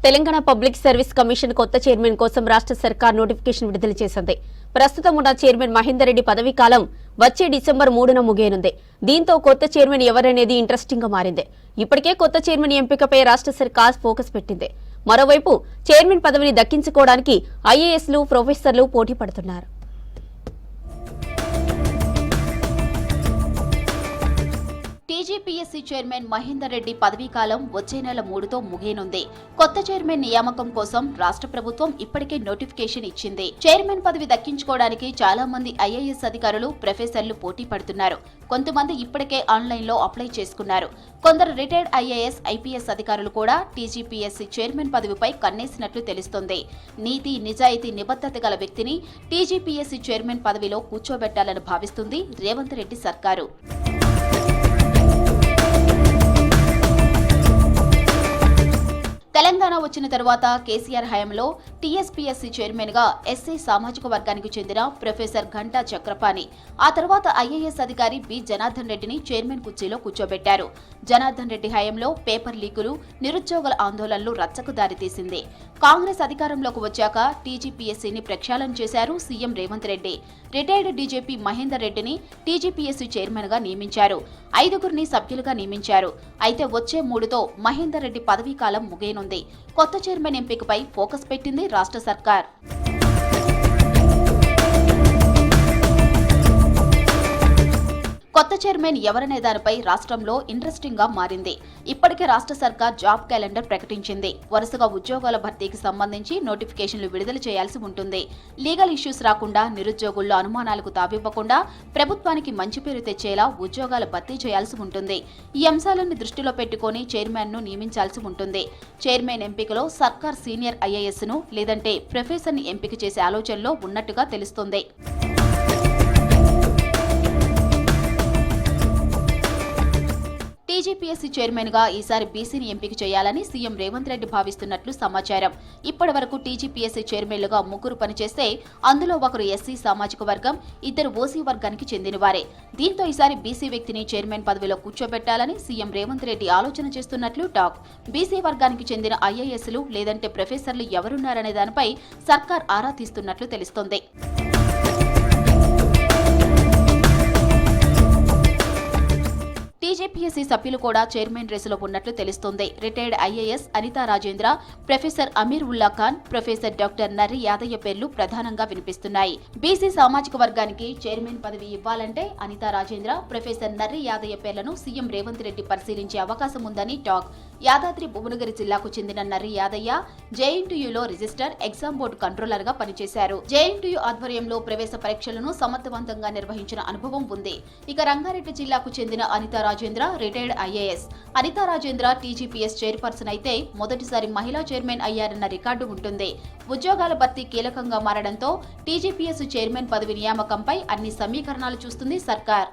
Telangana public service commission కొత్త chairman కోసం రాష్ట్ర సర్కార్ నోటిఫికేషన్ విడుదల చేసింది. ప్రస్తుతం ఉన్న చైర్మన్ మహేందర్ రెడ్డి పదవీ కాలం వచ్చే డిసెంబర్ 3న ముగియనుంది. దీంతో కొత్త చైర్మన్ ఎవరనేది ఇంట్రెస్టింగ్ గా మారింది. ఇప్పటికే కొత్త చైర్మన్ ఎంపికపై రాష్ట్ర సర్కార్ ఫోకస్ పెట్టింది. మరోవైపు చైర్మన్ పదవిని దక్కించుకోవడానికి ఐఏఎస్లు, ప్రొఫెసర్లు పోటీ పడుతున్నారు. టీజీపీఎస్సీ చైర్మన్ మహేందర్ రెడ్డి పదవీకాలం వచ్చే నెల 3తో ముగియనుంది. కొత్త చైర్మన్ నియామకం కోసం రాష్ట్ర ప్రభుత్వం ఇప్పటికే నోటిఫికేషన్ ఇచ్చింది. చైర్మన్ పదవి దక్కించుకోవడానికి చాలా మంది ఐఏఎస్ అధికారులు, ప్రొఫెసర్లు పోటీ పడుతున్నారు. కొంతమంది ఇప్పటికే ఆన్లైన్లో అప్లై చేసుకున్నారు. కొందరు రిటైర్డ్ ఐఏఎస్, ఐపీఎస్ అధికారులు కూడా టీజీపీఎస్సీ చైర్మన్ పదవిపై కన్నేసినట్లు తెలుస్తోంది. నీతి, నిజాయితీ, నిబద్ధత గల వ్యక్తిని టీజీపీఎస్సీ చైర్మన్ పదవిలో కూర్చోబెట్టాలని భావిస్తుంది రేవంత్ రెడ్డి సర్కారు. తెలంగాణ వచ్చిన తరువాత కేసీఆర్ హయాంలో టీఎస్పీఎస్సీ చైర్మన్ గా ఎస్సీ సామాజిక వర్గానికి చెందిన ప్రొఫెసర్ ఘంటా చక్రపాణి, ఆ తర్వాత ఐఏఎస్ అధికారి బి జనార్దన్ రెడ్డిని చైర్మన్ కుర్చీలో కూర్చోబెట్టారు. జనార్దన్ రెడ్డి హయాంలో పేపర్ లీకులు, నిరుద్యోగుల ఆందోళనలు రచ్చకు దారితీసింది. కాంగ్రెస్ అధికారంలోకి వచ్చాక టీజీపీఎస్సీని ప్రక్షాళన చేశారు CM Revanth Reddy. Retired DGP Mahender రెడ్డిని టీజీపీఎస్సీ చైర్మన్ గా నియమించారు. 5గురిని సభ్యులుగా నియమించారు. అయితే వచ్చే 3తో మహేందర్ రెడ్డి పదవీకాలం ముగియనుంది. కొత్త చైర్మన్ ఎంపికపై ఫోకస్ పెట్టింది రాష్ట్ర సర్కార్. కొత్త చైర్మన్ ఎవరనే దానిపై రాష్ట్రంలో ఇంట్రెస్టింగ్ గా మారింది. ఇప్పటికే రాష్ట్ర సర్కార్ జాబ్ క్యాలెండర్ ప్రకటించింది. వరుసగా ఉద్యోగాల భర్తీకి సంబంధించి నోటిఫికేషన్లు విడుదల చేయాల్సి ఉంటుంది. లీగల్ ఇష్యూస్ రాకుండా, నిరుద్యోగుల్లో అనుమానాలకు తావివ్వకుండా ప్రభుత్వానికి మంచి పేరు తెచ్చేలా ఉద్యోగాల భర్తీ చేయాల్సి ఉంటుంది. ఈ అంశాలను దృష్టిలో పెట్టుకుని చైర్మన్ ను నియమించాల్సి ఉంటుంది. చైర్మన్ ఎంపికలో సర్కార్ సీనియర్ ఐఏఎస్ ను లేదంటే ప్రొఫెసర్ ని ఎంపిక చేసే ఆలోచనలో ఉన్నట్టుగా తెలుస్తోంది. టీజీపీఎస్సీ చైర్మన్ గా ఈసారి బీసీని ఎంపిక చేయాలని సీఎం రేవంత్ రెడ్డి భావిస్తున్నట్లు సమాచారం. ఇప్పటి వరకు టీజీపీఎస్సీ చైర్మన్లుగా 3 పనిచేస్తే అందులో ఒకరు ఎస్సీ సామాజిక వర్గం, 2 ఓసీ వర్గానికి చెందినవారే. దీంతో ఈసారి బీసీ వ్యక్తిని చైర్మన్ పదవిలో కూర్చోబెట్టాలని సీఎం రేవంత్ రెడ్డి ఆలోచన చేస్తున్నట్లు టాక్. బీసీ వర్గానికి చెందిన ఐఏఎస్లు లేదంటే ప్రొఫెసర్లు ఎవరున్నారనే దానిపై సర్కార్ ఆరా తీస్తున్నట్లు తెలుస్తోంది. టీజీపీఎస్సీ సభ్యులు కూడా చైర్మన్ రేసులో ఉన్నట్లు తెలుస్తోంది. Retired IAS Anita Rajendra, professor Amir Ullah Khan, professor doctor Narri Yadaiah పేర్లు ప్రధానంగా వినిపిస్తున్నాయి. బీసీ సామాజిక వర్గానికి చైర్మన్ పదవి ఇవ్వాలంటే అనితా రాజేంద్ర, ప్రొఫెసర్ నర్రి యాదయ్య పేర్లను సీఎం రేవంత్ రెడ్డి పరిశీలించే అవకాశం ఉందని టాక్. యాదాద్రి భువనగిరి జిల్లాకు చెందిన నర్రి యాదయ్య జేఎన్టీయూలో రిజిస్టర్, ఎగ్జామ్ బోర్డు కంట్రోలర్ గా పనిచేశారు. జేఎన్టీయూ ఆధ్వర్యంలో ప్రవేశ పరీక్షలను సమర్థవంతంగా నిర్వహించిన అనుభవం ఉంది. ఇక రంగారెడ్డి జిల్లాకు చెందిన Anitha Rajendra retired IAS. Anita Rajendra TGPSC chairperson అయితే మొదటిసారి మహిళా చైర్మన్ అయ్యారన్న రికార్డు ఉంటుంది. ఉద్యోగాల భర్తీ కీలకంగా మారడంతో టీజీపీఎస్ చైర్మన్ పదవి నియామకంపై అన్ని సమీకరణాలు చూస్తుంది సర్కార్.